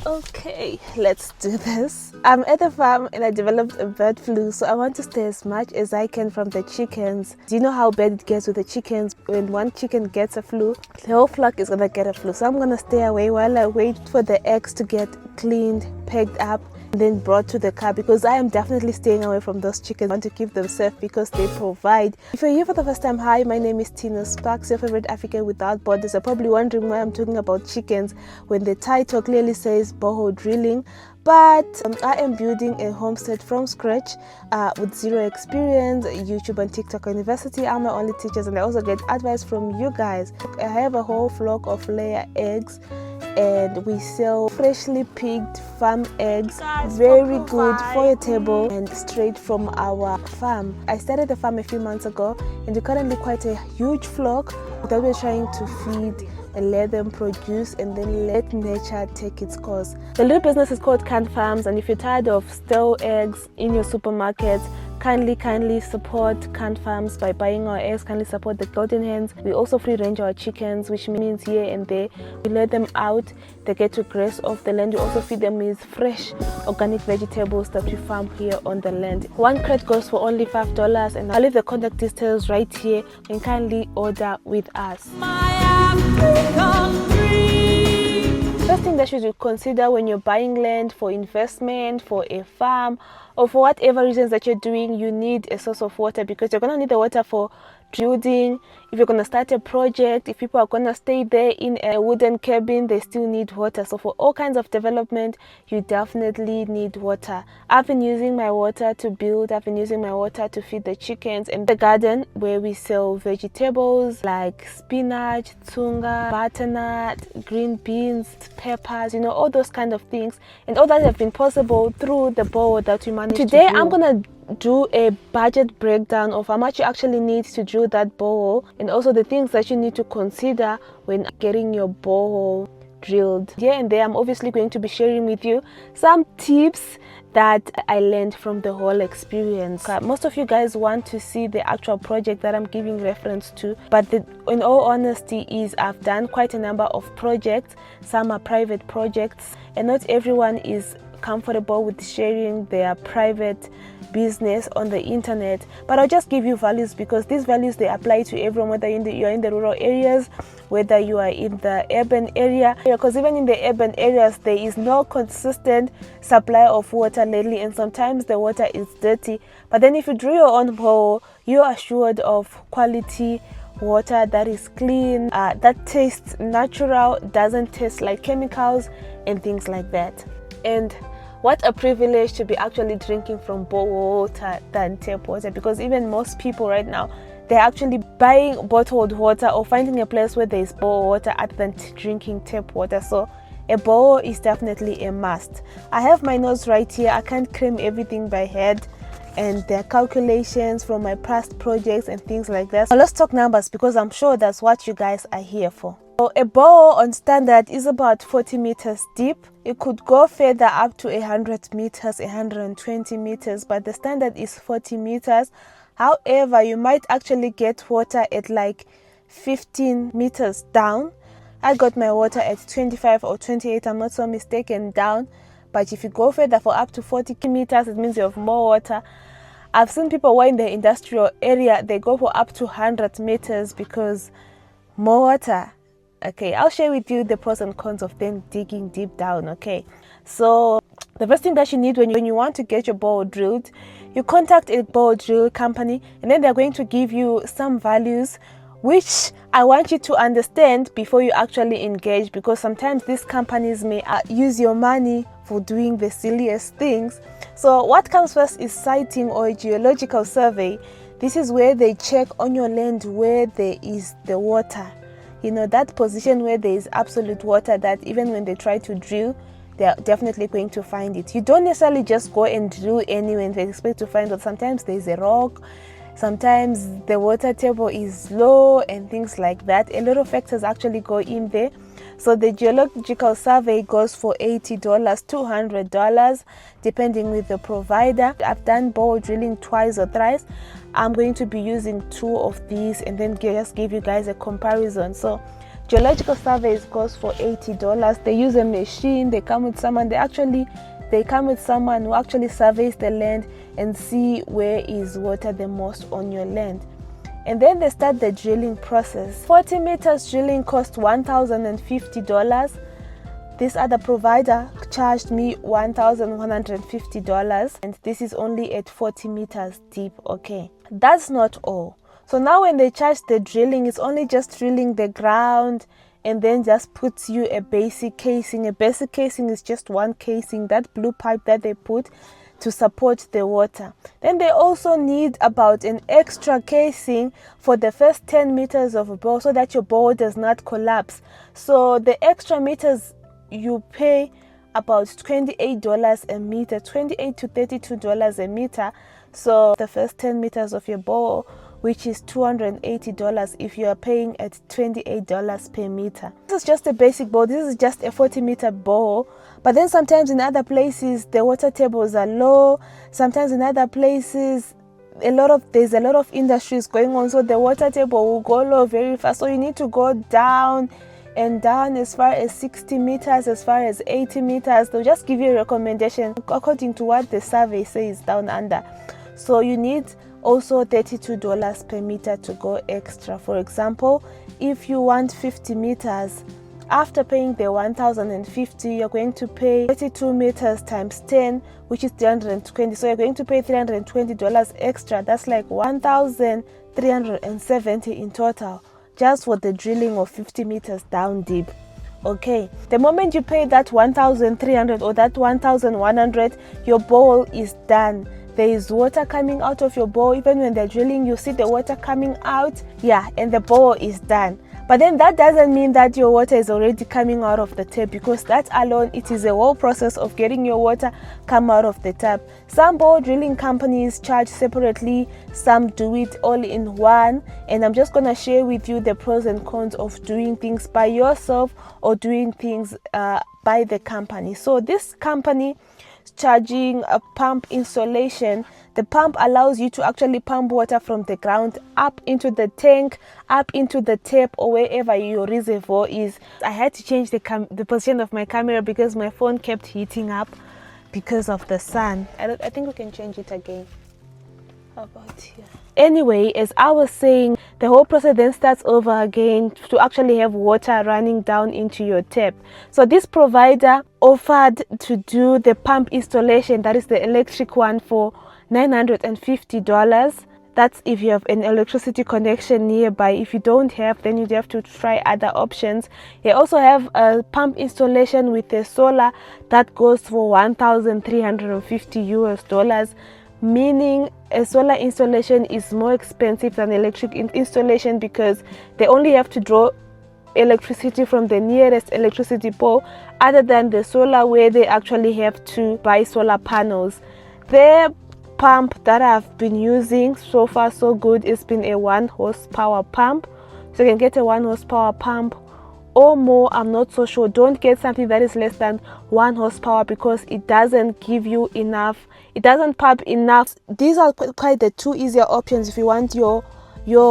Okay, let's do this. I'm at the farm and I developed a bird flu, so I want to stay as much as I can from the chickens. Do you know how bad it gets with the chickens? When one chicken gets a flu, the whole flock is gonna get a flu. So I'm gonna stay away while I wait for the eggs to get cleaned, packed up, and then brought to the car, because I am definitely staying away from those chickens. I want to keep them safe because they provide. If you're here for the first time, hi, my name is Tino Sparks, your favorite African without borders. You're probably wondering why I'm talking about chickens when the title clearly says borehole drilling. But I am building a homestead from scratch with zero experience. YouTube and TikTok University are my only teachers, and I also get advice from you guys. I have a whole flock of layer eggs, and we sell freshly picked farm eggs, very good for your table and straight from our farm. I started the farm a few months ago, and we're currently quite a huge flock that we're trying to feed and let them produce, and then let nature take its course. The little business is called Canned Farms, and if you're tired of stale eggs in your supermarket, kindly support Canned Farms by buying our eggs. Kindly support the golden hens. We also free range our chickens, which means here and there we let them out, they get to graze off the land. We also feed them with fresh organic vegetables that we farm here on the land. One crate goes for only $5, and I'll leave the contact details right here, and kindly order with us. First thing that you should consider when you're buying land for investment, for a farm, or for whatever reasons that you're doing, you need a source of water, because you're going to need the water for building. If you're going to start a project, if people are going to stay there in a wooden cabin, they still need water. So for all kinds of development, you definitely need water. I've been using my water to build. I've been using my water to feed the chickens. And the garden where we sell vegetables like spinach, tsunga, butternut, green beans, peppers, you know, all those kind of things. And all that have been possible through the bowl that we managed Today to do. I'm going to do a budget breakdown of how much you actually need to drill that borehole, and also the things that you need to consider when getting your borehole drilled. Here and there, I'm obviously going to be sharing with you some tips that I learned from the whole experience. Most of you guys want to see the actual project that I'm giving reference to, but in all honesty is I've done quite a number of projects. Some are private projects, and not everyone is comfortable with sharing their private business on the internet. But I'll just give you values, because these values, they apply to everyone, whether you're in the rural areas, whether you are in the urban area, because even in the urban areas there is no consistent supply of water lately, and sometimes the water is dirty. But then if you drill your own hole, you're assured of quality water that is clean, that tastes natural, doesn't taste like chemicals and things like that. And what a privilege to be actually drinking from borehole water than tap water, because even most people right now, they're actually buying bottled water or finding a place where there is borehole water other than drinking tap water. So a borehole is definitely a must. I have my notes right here. I can't cram everything by head, and their calculations from my past projects and things like that. So let's talk numbers, because I'm sure that's what you guys are here for. So a borehole on standard is about 40 meters deep. It could go further up to 100 meters, 120 meters, but the standard is 40 meters. However, you might actually get water at like 15 meters down. I got my water at 25 or 28, I'm not so mistaken, down. But if you go further for up to 40 meters, it means you have more water. I've seen people who are in the industrial area, they go for up to 100 meters because more water. Okay, I'll share with you the pros and cons of them digging deep down. Okay, so the first thing that you need when you want to get your borehole drilled, you contact a borehole drill company, and then they're going to give you some values which I want you to understand before you actually engage, because sometimes these companies may use your money for doing the silliest things. So what comes first is siting or a geological survey. This is where they check on your land where there is the water. You know, that position where there is absolute water, that even when they try to drill, they're definitely going to find it. You don't necessarily just go and drill anywhere and expect to find it. Sometimes there's a rock, sometimes the water table is low and things like that. A lot of factors actually go in there. So the geological survey goes for $80, $200, depending with the provider. I've done borehole drilling twice or thrice. I'm going to be using two of these and then just give you guys a comparison. So Geological surveys cost for $80. They use a machine, they come with someone, they come with someone who actually surveys the land and see where is water the most on your land. And then they start the drilling process. 40 meters drilling cost $1,050. This other provider charged me $1,150, and this is only at 40 meters deep. Okay, that's not all. So now when they charge the drilling, it's only just drilling the ground and then just puts you a basic casing. A basic casing is just one casing, that blue pipe that they put to support the water. Then they also need about an extra casing for the first 10 meters of a bore so that your bore does not collapse. So the extra meters, you pay about $28 a meter, $28 to $32 a meter. So the first 10 meters of your bore, which is $280 if you are paying at $28 per meter. This is just a basic bore. This is just a 40-meter bore. But then sometimes in other places the water tables are low. Sometimes in other places there's a lot of industries going on, so the water table will go low very fast. So you need to go down and down as far as 60 meters, as far as 80 meters. They'll just give you a recommendation according to what the survey says down under. So you need also $32 per meter to go extra. For example, if you want 50 meters, after paying the $1,050, you're going to pay 32 meters times 10, which is $320. So you're going to pay $320 extra. That's like $1,370 in total, just for the drilling of 50 meters down deep. Okay, the moment you pay that 1,300 or that 1,100, your borehole is done. There is water coming out of your borehole. Even when they're drilling, you see the water coming out. Yeah, and the borehole is done. But then that doesn't mean that your water is already coming out of the tap, because that alone, it is a whole process of getting your water come out of the tap. Some borehole drilling companies charge separately, some do it all in one, and I'm just gonna share with you the pros and cons of doing things by yourself or doing things by the company. So this company charging a pump installation. The pump allows you to actually pump water from the ground up into the tank, up into the tap, or wherever your reservoir is. I had to change the position of my camera because my phone kept heating up because of the sun. I think we can change it again. How about here? Anyway, as I was saying, the whole process then starts over again to actually have water running down into your tap. So this provider offered to do the pump installation, that is the electric one, for $950. That's if you have an electricity connection nearby. If you don't have, then you'd have to try other options. They also have a pump installation with a solar that goes for $1,350, meaning a solar installation is more expensive than electric installation because they only have to draw electricity from the nearest electricity pole, other than the solar where they actually have to buy solar panels. The pump that I've been using so far so good, it's been a 1 horsepower pump. So you can get a 1 horsepower pump or more. I'm not so sure. Don't get something that is less than 1 horsepower because it doesn't give you enough, it doesn't pump enough. These are quite the two easier options if you want your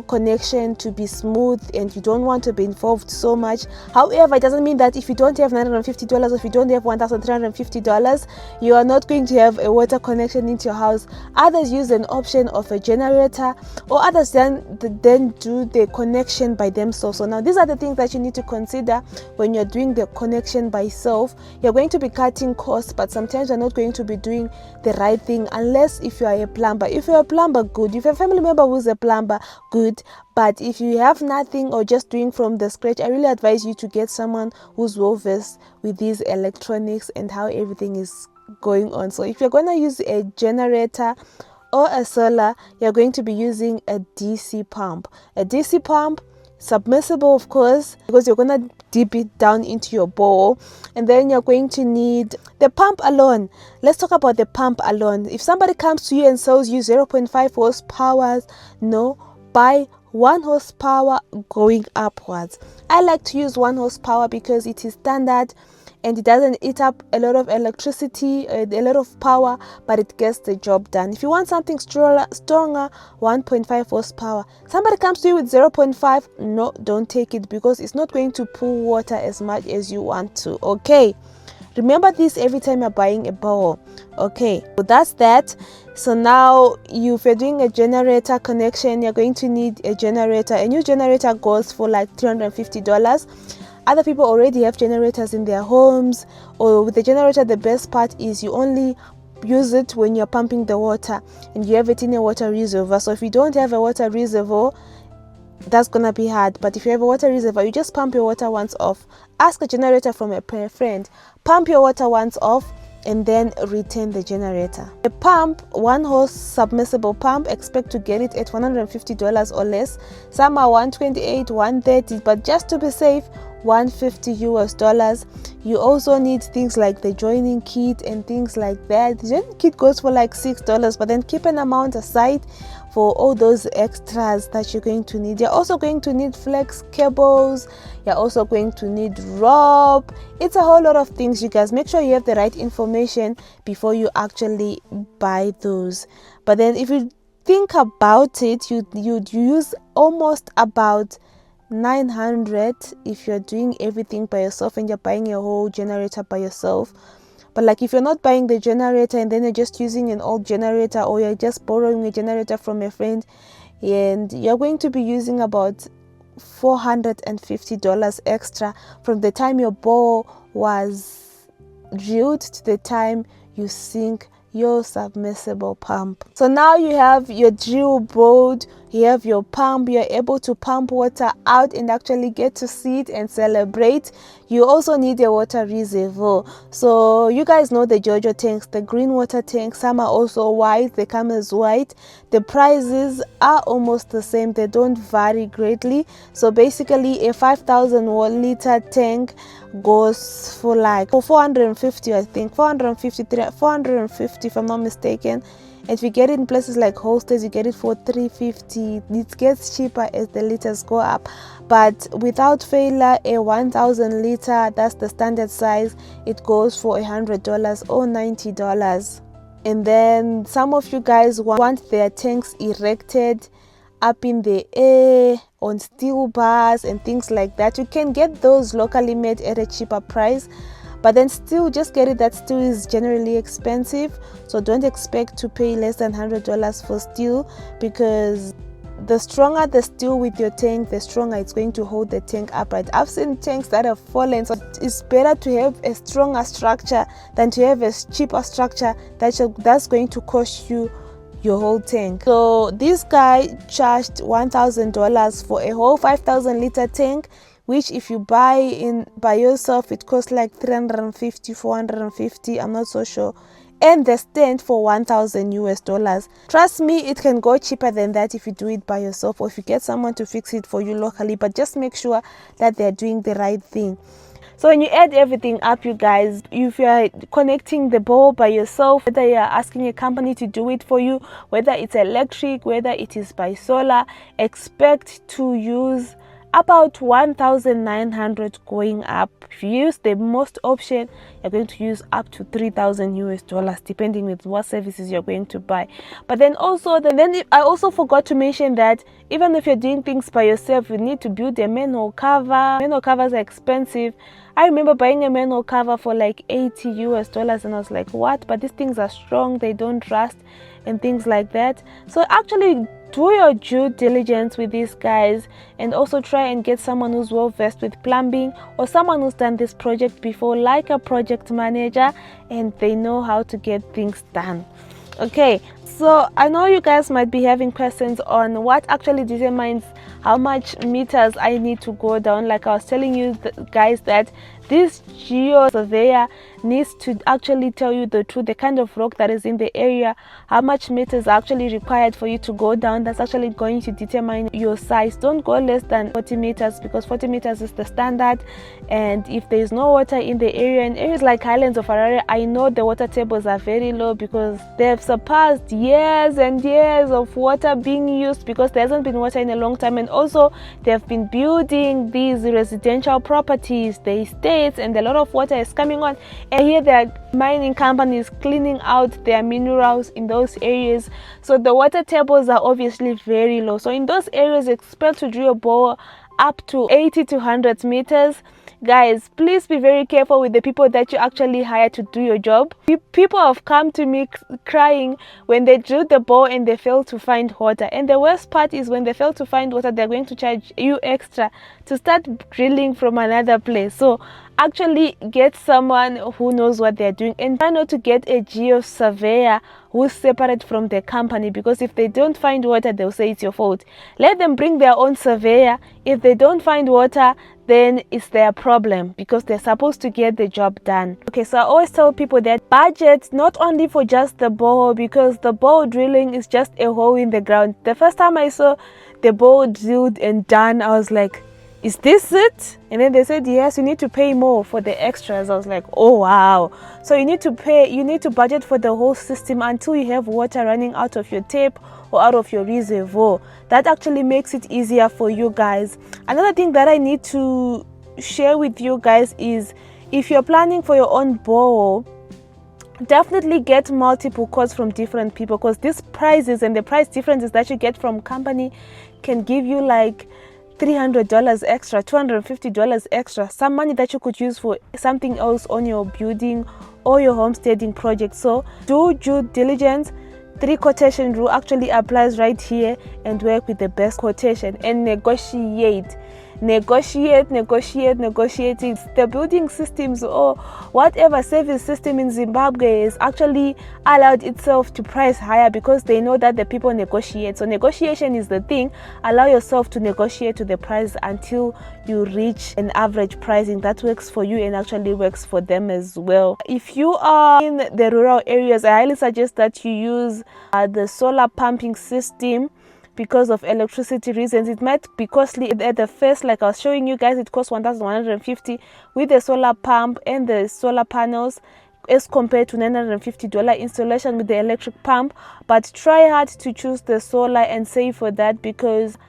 connection to be smooth and you don't want to be involved so much. However, it doesn't mean that if you don't have $950 or if you don't have $1,350, you are not going to have a water connection into your house. Others use an option of a generator, or others then do the connection by themselves. So now these are the things that you need to consider when you're doing the connection by yourself. You're going to be cutting costs, but sometimes you're not going to be doing the right thing unless if you are a plumber. If you're a plumber, good. If you're a family member who's a plumber, good. But if you have nothing or just doing from the scratch, I really advise you to get someone who's well versed with these electronics and how everything is going on. So if you're going to use a generator or a solar, you're going to be using a DC pump. A DC pump, submersible of course, because you're going to dip it down into your bowl, and then you're going to need the pump alone. Let's talk about the pump alone. If somebody comes to you and sells you 0.5 horsepower, no, buy 1 horsepower going upwards. I like to use 1 horsepower because it is standard and it doesn't eat up a lot of electricity, a lot of power, but it gets the job done. If you want something stronger, 1.5 horsepower, somebody comes to you with 0.5, no, don't take it, because it's not going to pull water as much as you want to. Okay, remember this every time you're buying a borehole. Okay, so that's that. So now if you're doing a generator connection, you're going to need a generator. A new generator goes for like $350. Other people already have generators in their homes, or with the generator, the best part is you only use it when you're pumping the water and you have it in a water reservoir. So if you don't have a water reservoir, that's gonna be hard. But if you have a water reservoir, you just pump your water once off. Ask a generator from a friend, pump your water once off, and then return the generator. A pump, 1 horse submersible pump, expect to get it at $150 or less. Some are $128, $130, but just to be safe, $150. You also need things like the joining kit and things like that. The joining kit goes for like $6, but then keep an amount aside for all those extras that you're going to need. You're also going to need flex cables. You're also going to need rope. It's a whole lot of things, you guys. Make sure you have the right information before you actually buy those. But then if you think about it, you'd use almost about $900 if you're doing everything by yourself and you're buying a whole generator by yourself. But like if you're not buying the generator and then you're just using an old generator, or you're just borrowing a generator from a friend, and you're going to be using about $450 extra from the time your bore was drilled to the time you sink your submersible pump. So now you have your drill board, you have your pump, you're able to pump water out and actually get to see it and celebrate. You also need a water reservoir. So you guys know the JoJo tanks, the green water tanks. Some are also white, they come as white. The prices are almost the same, they don't vary greatly. So basically a 5,000 liter tank goes for like for 450, I think 450 if I'm not mistaken. And if you get it in places like Holsters, you get it for $350. It gets cheaper as the liters go up, but without failure, a 1,000 liter, that's the standard size, it goes for $100 or $90. And then some of you guys want their tanks erected up in the air on steel bars and things like that. You can get those locally made at a cheaper price, but then still just get it. That steel is generally expensive, so don't expect to pay less than $100 for steel, because the stronger the steel with your tank, the stronger it's going to hold the tank upright. I've seen tanks that have fallen, so it's better to have a stronger structure than to have a cheaper structure that's going to cost you your whole tank. So this guy charged $1,000 for a whole 5,000 liter tank, which if you buy in by yourself, it costs like $350, $450, I'm not so sure. And the stand for $1,000. Trust me, it can go cheaper than that if you do it by yourself, or if you get someone to fix it for you locally, but just make sure that they're doing the right thing. So when you add everything up, you guys, if you're connecting the bowl by yourself, whether you're asking a company to do it for you, whether it's electric, whether it is by solar, expect to use about 1,900 going up. If you use the most option, you're going to use up to $3,000 depending with what services you're going to buy. But then also, I also forgot to mention that even if you're doing things by yourself, you need to build a manhole cover. Manhole covers are expensive. I remember buying a manhole cover for like $80, and I was like, what? But these things are strong, they don't rust and things like that. So actually do your due diligence with these guys, and also try and get someone who's well versed with plumbing, or someone who's done this project before, like a project manager, and they know how to get things done. Okay, so I know you guys might be having questions on what actually determines how much meters I need to go down. Like I was telling you guys, that this geo surveyor needs to actually tell you the truth, the kind of rock that is in the area, how much meters are actually required for you to go down. That's actually going to determine your size. Don't go less than 40 meters, because 40 meters is the standard. And if there is no water in the area, in areas like Highlands of Harare, I know the water tables are very low, because they have surpassed years and years of water being used, because there hasn't been water in a long time. And also they have been building these residential properties, they stay negotiates and a lot of water is coming on, and here there are mining companies cleaning out their minerals in those areas, so the water tables are obviously very low. So in those areas, expect to drill a bore up to 80 to 100 meters. Guys, please be very careful with the people that you actually hire to do your job. People have come to me crying when they drill the bore and they fail to find water. And the worst part is when they fail to find water, they're going to charge you extra to start drilling from another place. So actually get someone who knows what they're doing, and try not to get a geo surveyor who's separate from the company, because if they don't find water, they'll say it's your fault. Let them bring their own surveyor. If they don't find water, then it's their problem, because they're supposed to get the job done. Okay, so I always tell people that budget not only for just the borehole, because the borehole drilling is just a hole in the ground. The first time I saw the borehole drilled and done, I was like, is this it? And then they said, yes, you need to pay more for the extras. I was like, oh wow. So you need to budget for the whole system until you have water running out of your tap or out of your reservoir. That actually makes it easier for you guys. Another thing that I need to share with you guys is, if you're planning for your own borehole, definitely get multiple quotes from different people, because these prices and the price differences that you get from company can give you like $300 extra, $250 extra, some money that you could use for something else on your building or your homesteading project. So do due diligence. 3 quotation rule actually applies right here, and work with the best quotation and negotiate. Negotiate. The building systems or whatever service system in Zimbabwe is actually allowed itself to price higher, because they know that the people negotiate. So negotiation is the thing. Allow yourself to negotiate to the price until you reach an average pricing that works for you and actually works for them as well. If you are in the rural areas, I highly suggest that you use the solar pumping system. Because of electricity reasons, it might be costly at the first. Like I was showing you guys, it costs $1,150 with the solar pump and the solar panels, as compared to $950 installation with the electric pump. But try hard to choose the solar and save for that, because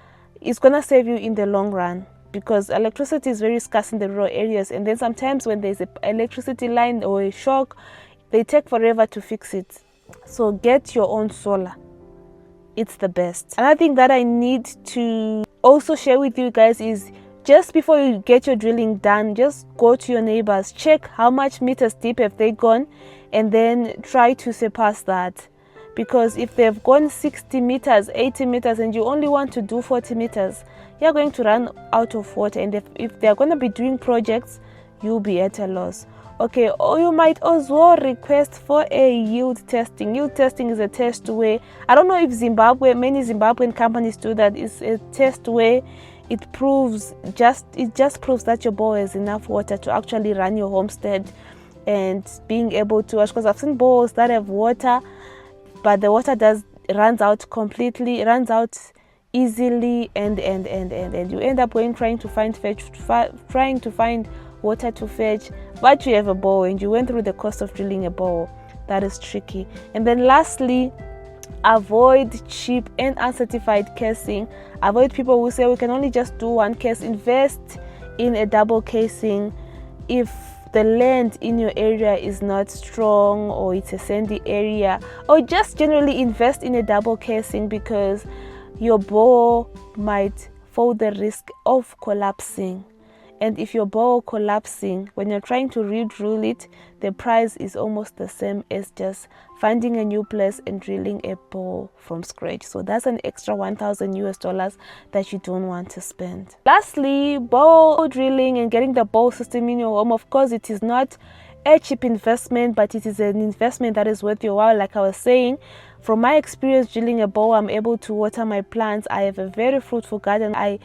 it's gonna save you in the long run, because electricity is very scarce in the rural areas, and then sometimes when there's an electricity line or a shock, they take forever to fix it. So get your own solar. It's the best. Another thing that I need to also share with you guys is, just before you get your drilling done, just go to your neighbors, check how much meters deep have they gone, and then try to surpass that. Because if they've gone 60 meters, 80 meters, and you only want to do 40 meters, you're going to run out of water. And if they're going to be doing projects, you'll be at a loss. Okay, or you might as well request for a yield testing. Yield testing is a test where, I don't know if many Zimbabwean companies do that. It's a test where it just proves that your bore has enough water to actually run your homestead and being able to wash. Because I've seen bores that have water, but the water runs out easily, and you end up trying to find water to fetch, but you have a bore and you went through the cost of drilling a bore. That is tricky. And then lastly, avoid cheap and uncertified casing. Avoid people who say we can only just do one case. Invest in a double casing if the land in your area is not strong, or it's a sandy area, or just generally invest in a double casing, because your bore might fall the risk of collapsing. And if your bore collapsing, when you're trying to re-drill it, the price is almost the same as just finding a new place and drilling a bore from scratch. So that's an extra $1,000 that you don't want to spend. Lastly, bore drilling and getting the bore system in your home. Of course, it is not a cheap investment, but it is an investment that is worth your while. Like I was saying, from my experience drilling a bore, I'm able to water my plants. I have a very fruitful garden. I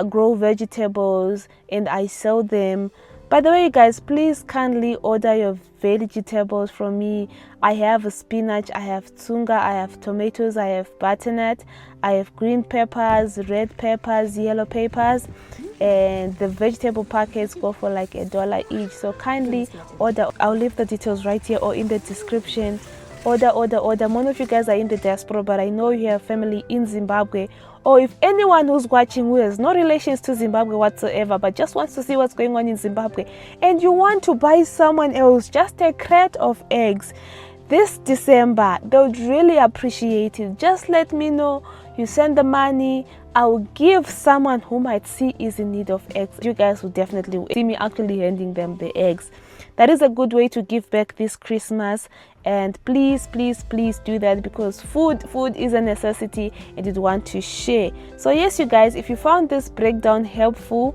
grow vegetables and I sell them. By the way, guys, please kindly order your vegetables from me. I have spinach, I have tsunga, I have tomatoes, I have butternut, I have green peppers, red peppers, yellow peppers, and the vegetable packets go for like $1 each. So kindly order. I'll leave the details right here or in the description order. One of you guys are in the diaspora, but I know you have family in Zimbabwe. Or if anyone who's watching who has no relations to Zimbabwe whatsoever, but just wants to see what's going on in Zimbabwe, and you want to buy someone else just a crate of eggs this December, they would really appreciate it. Just let me know. You send the money. I will give someone who might see is in need of eggs. You guys will definitely see me actually handing them the eggs. That is a good way to give back this Christmas. And please do that, because food is a necessity and you want to share. So yes, you guys, if you found this breakdown helpful,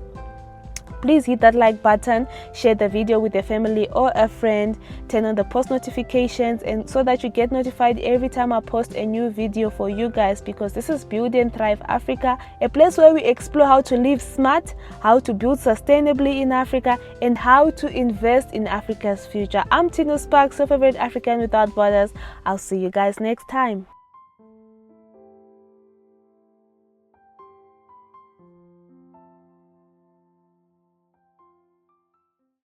please hit that like button, share the video with a family or a friend, turn on the post notifications, and so that you get notified every time I post a new video for you guys, because this is Build and Thrive Africa, a place where we explore how to live smart, how to build sustainably in Africa, and how to invest in Africa's future. I'm Tino Sparks, your favorite African without borders. I'll see you guys next time.